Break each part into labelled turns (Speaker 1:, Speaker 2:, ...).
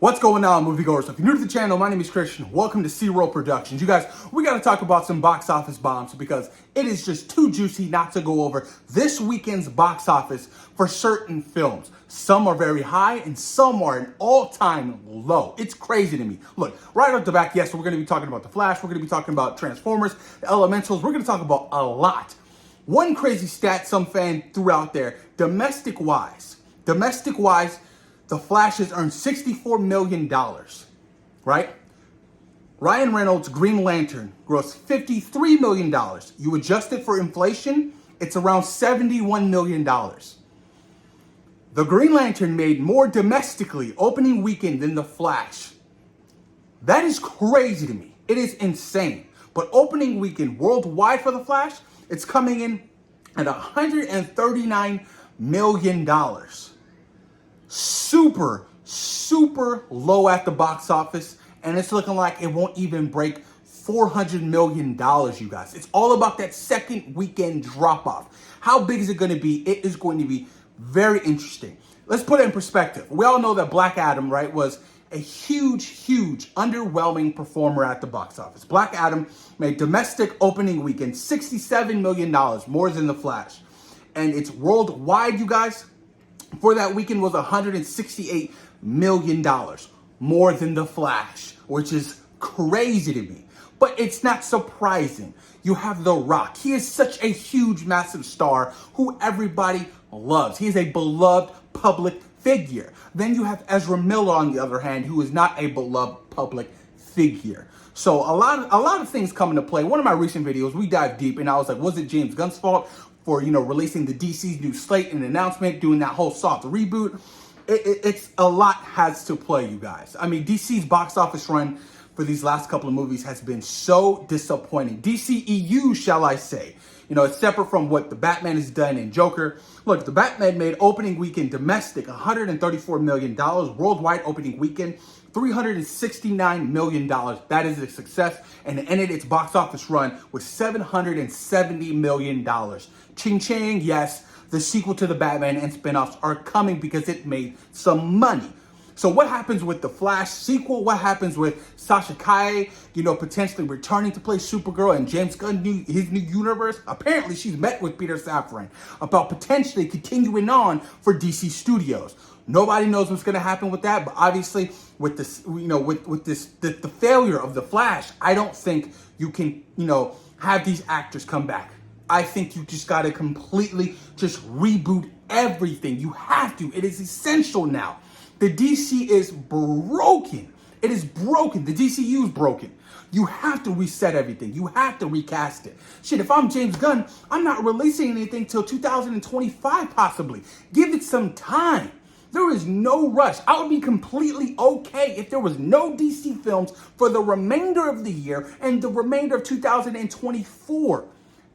Speaker 1: What's going on, moviegoers? So if you're new to the channel, my name is Christian. Welcome to C-Roll Productions. You guys, we got to talk about some box office bombs because it is just too juicy not to go over this weekend's box office for certain films. Some are very high and some are an all-time low. It's crazy to me. Look, right off the back, yes, we're going to be talking about The Flash. We're going to be talking about Transformers, The Elementals. We're going to talk about a lot. One crazy stat some fan threw out there, domestic-wise, The Flash has earned $64 million, right? Ryan Reynolds' Green Lantern grossed $53 million. You adjust it for inflation, it's around $71 million. The Green Lantern made more domestically opening weekend than The Flash. That is crazy to me. It is insane. But opening weekend worldwide for The Flash, it's coming in at $139 million. Super low at the box office, and it's looking like it won't even break $400 million, you guys. It's all about that second weekend drop-off. How big is it going to be? It is going to be very interesting. Let's put it in perspective. We all know that Black Adam, right, was a huge, underwhelming performer at the box office. Black Adam made domestic opening weekend $67 million, more than The Flash. And it's worldwide, you guys, for that weekend was $168 million, more than The Flash, which is crazy to me. But it's not surprising. You have The Rock. He is such a huge, massive star who everybody loves. He is a beloved public figure. Then you have Ezra Miller, on the other hand, who is not a beloved public figure. So a lot of things come into play. One of my recent videos, we dive deep, and I was like, was it James Gunn's fault for, releasing the DC's new slate and announcement, doing that whole soft reboot? It's a lot has to play, you guys. I mean, DC's box office run for these last couple of movies has been so disappointing. DCEU, shall I say. It's separate from what the Batman has done in Joker. Look, the Batman made opening weekend domestic $134 million, worldwide opening weekend $369 million. That is a success, and it ended its box office run with $770 million. Ching ching, yes, the sequel to the Batman and spinoffs are coming because it made some money. So what happens with the Flash sequel? What happens with Sasha Calle, potentially returning to play Supergirl, and James Gunn, his new universe? Apparently, she's met with Peter Safran about potentially continuing on for DC Studios. Nobody knows what's going to happen with that, but obviously, with this, the failure of the Flash, I don't think you can, have these actors come back. I think you just got to completely just reboot everything. You have to. It is essential now. The DC is broken. It is broken. The DCU is broken. You have to reset everything. You have to recast it. Shit, if I'm James Gunn, I'm not releasing anything till 2025 possibly. Give it some time. There is no rush. I would be completely okay if there was no DC films for the remainder of the year and the remainder of 2024.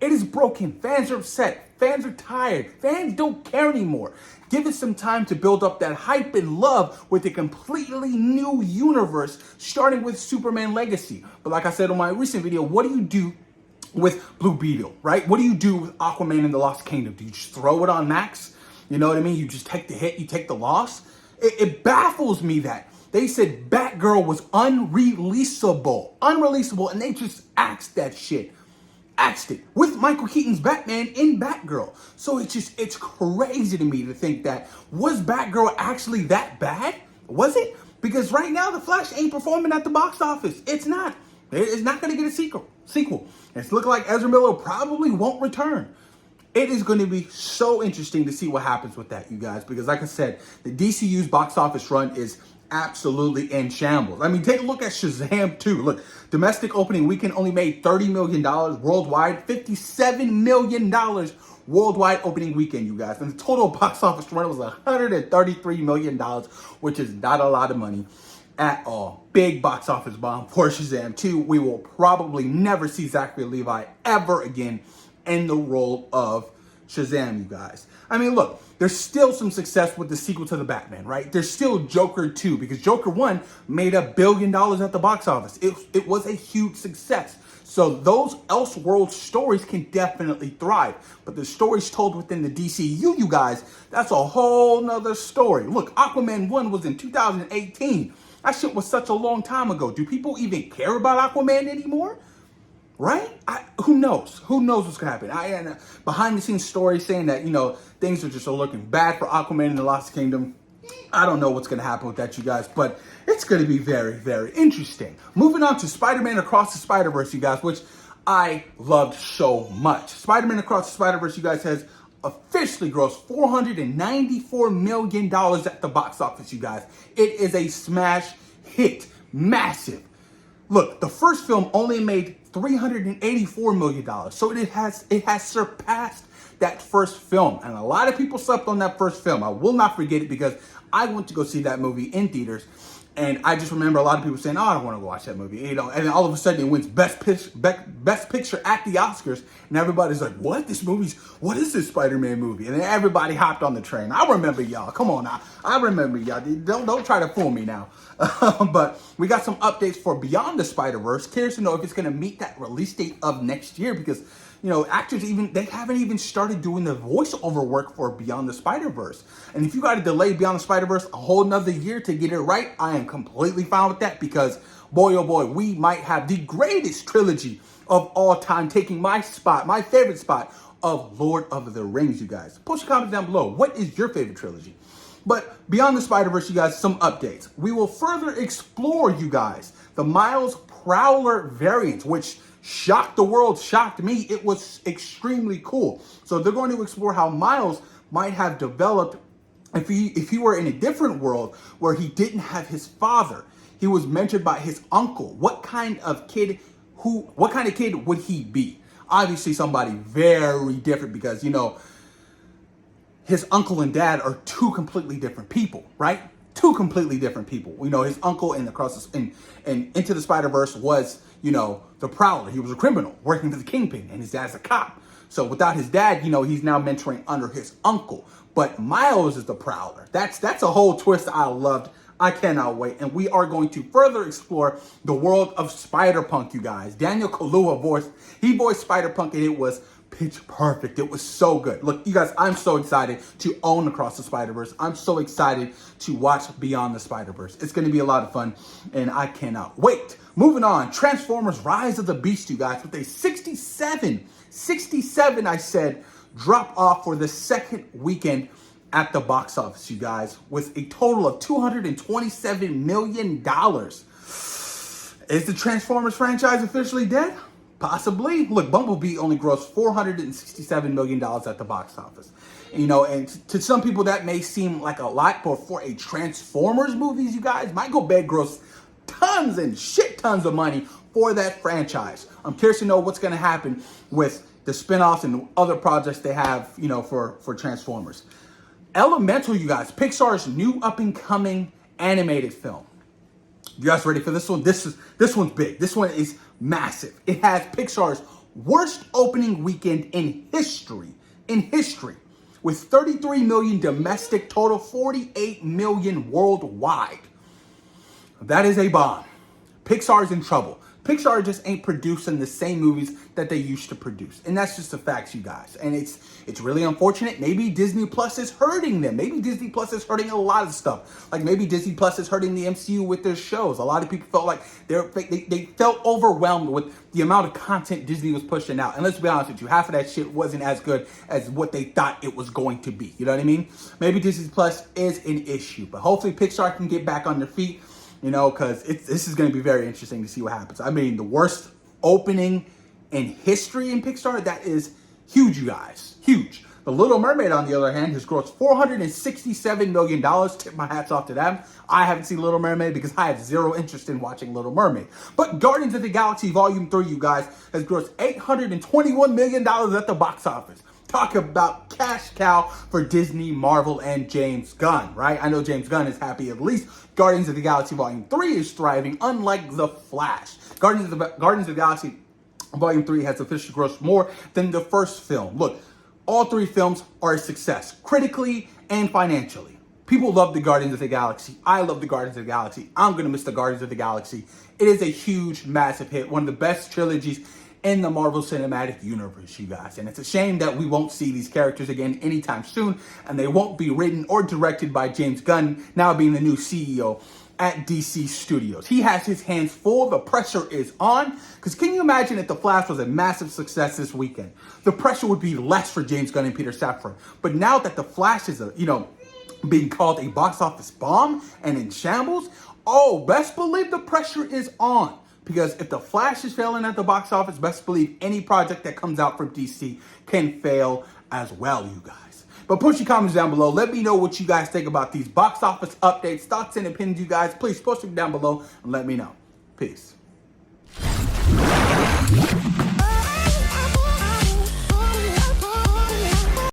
Speaker 1: It is broken. Fans are upset. Fans are tired. Fans don't care anymore. Give it some time to build up that hype and love with a completely new universe, starting with Superman Legacy. But like I said on my recent video, what do you do with Blue Beetle, right? What do you do with Aquaman and the Lost Kingdom? Do you just throw it on Max? You know what I mean? You just take the hit, you take the loss? It baffles me that they said Batgirl was unreleasable, and they just axed that shit. Axed it with Michael Keaton's Batman in Batgirl. So it's crazy to me to think that, was Batgirl actually that bad? Was it? Because right now the Flash ain't performing at the box office. It's not. It's not going to get a sequel. It's looking like Ezra Miller probably won't return. It is going to be so interesting to see what happens with that, you guys, because like I said, the DCU's box office run is absolutely in shambles. I mean, take a look at Shazam 2. Look, domestic opening weekend only made $30 million. Worldwide, $57 million worldwide opening weekend, you guys. And the total box office run was $133 million, which is not a lot of money at all. Big box office bomb for Shazam 2. We will probably never see Zachary Levi ever again in the role of Shazam, you guys. I mean, look, there's still some success with the sequel to the Batman, right? There's still Joker 2, because Joker 1 made $1 billion at the box office. It was a huge success. So those Elseworld stories can definitely thrive. But the stories told within the DCU, you guys, that's a whole nother story. Look, Aquaman 1 was in 2018. That shit was such a long time ago. Do people even care about Aquaman anymore? Right? Who knows? Who knows what's gonna happen? I had a behind the scenes story saying that things are just looking bad for Aquaman in the Lost Kingdom. I don't know what's gonna happen with that, you guys, but it's gonna be very, very interesting. Moving on to Spider-Man Across the Spider-Verse, you guys, which I loved so much. Spider-Man Across the Spider-Verse, you guys, has officially grossed $494 million at the box office, you guys. It is a smash hit, massive. Look, the first film only made $384 million, so it has surpassed that first film, and a lot of people slept on that first film. I will not forget it because I went to go see that movie in theaters, and I just remember a lot of people saying, "Oh, I don't want to go watch that movie," and then all of a sudden it wins best picture at the Oscars, and everybody's like, "What? What is this Spider-Man movie?" And then everybody hopped on the train. I remember y'all. Come on now, I remember y'all. Don't try to fool me now. But we got some updates for Beyond the Spider-Verse. Curious to know if it's going to meet that release date of next year because actors they haven't even started doing the voiceover work for Beyond the Spider-Verse. And if you got to delay Beyond the Spider-Verse a whole nother year to get it right, I am completely fine with that because boy, oh boy, we might have the greatest trilogy of all time taking my favorite spot of Lord of the Rings, you guys. Post your comments down below. What is your favorite trilogy? But Beyond the Spider-Verse, you guys, some updates. We will further explore, you guys, the Miles Prowler variant, which shocked the world, shocked me. It was extremely cool. So they're going to explore how Miles might have developed if he were in a different world where he didn't have his father. He was mentored by his uncle. What kind of kid would he be? Obviously somebody very different because, his uncle and dad are two completely different people, right? Two completely different people. His uncle in Into the Spider-Verse was, the Prowler. He was a criminal working for the Kingpin, and his dad's a cop. So without his dad, he's now mentoring under his uncle. But Miles is the Prowler. That's a whole twist I loved. I cannot wait. And we are going to further explore the world of Spider-Punk, you guys. Daniel Kaluuya voiced Spider-Punk, and it was pitch perfect. It was so good. Look, you guys, I'm so excited to own Across the Spider-Verse. I'm so excited to watch Beyond the Spider-Verse. It's going to be a lot of fun, and I cannot wait. Moving on, Transformers Rise of the Beast, you guys, with a 67, I said, drop off for the second weekend at the box office, you guys, with a total of $227 million. Is the Transformers franchise officially dead? Possibly. Look, Bumblebee only grossed $467 million at the box office. And to some people that may seem like a lot, but for a Transformers movies, you guys, Michael Bay grossed tons and shit tons of money for that franchise. I'm curious to know what's going to happen with the spinoffs and other projects they have, for Transformers. Elemental, you guys, Pixar's new up-and-coming animated film. You guys ready for this one? This one's big. This one is massive. It has Pixar's worst opening weekend in history, with 33 million domestic, total 48 million worldwide. That is a bomb. Pixar's in trouble. Pixar just ain't producing the same movies that they used to produce. And that's just the facts, you guys. And it's really unfortunate. Maybe Disney Plus is hurting them. Maybe Disney Plus is hurting a lot of stuff. Like maybe Disney Plus is hurting the MCU with their shows. A lot of people felt like they felt overwhelmed with the amount of content Disney was pushing out. And let's be honest with you, half of that shit wasn't as good as what they thought it was going to be. You know what I mean? Maybe Disney Plus is an issue. But hopefully Pixar can get back on their feet. Because this is going to be very interesting to see what happens. I mean, the worst opening in history in Pixar, that is huge, you guys. Huge. The Little Mermaid, on the other hand, has grossed $467 million. Tip my hats off to them. I haven't seen Little Mermaid because I have zero interest in watching Little Mermaid. But Guardians of the Galaxy Volume 3, you guys, has grossed $821 million at the box office. Talk about cash cow for Disney, Marvel, and James Gunn, right? I know James Gunn is happy. At least Guardians of the Galaxy Volume 3 is thriving, unlike The Flash. Guardians of the Galaxy Volume 3 has officially grossed more than the first film. Look, all three films are a success, critically and financially. People love the Guardians of the Galaxy. I love the Guardians of the Galaxy. I'm going to miss the Guardians of the Galaxy. It is a huge, massive hit. One of the best trilogies in the Marvel Cinematic Universe, you guys. And it's a shame that we won't see these characters again anytime soon, and they won't be written or directed by James Gunn, now being the new CEO at DC Studios. He has his hands full. The pressure is on. Because can you imagine if The Flash was a massive success this weekend? The pressure would be less for James Gunn and Peter Safran. But now that The Flash is being called a box office bomb and in shambles, oh, best believe the pressure is on. Because if The Flash is failing at the box office, best believe any project that comes out from DC can fail as well, you guys. But put your comments down below. Let me know what you guys think about these box office updates, thoughts, and opinions, you guys. Please post them down below and let me know. Peace.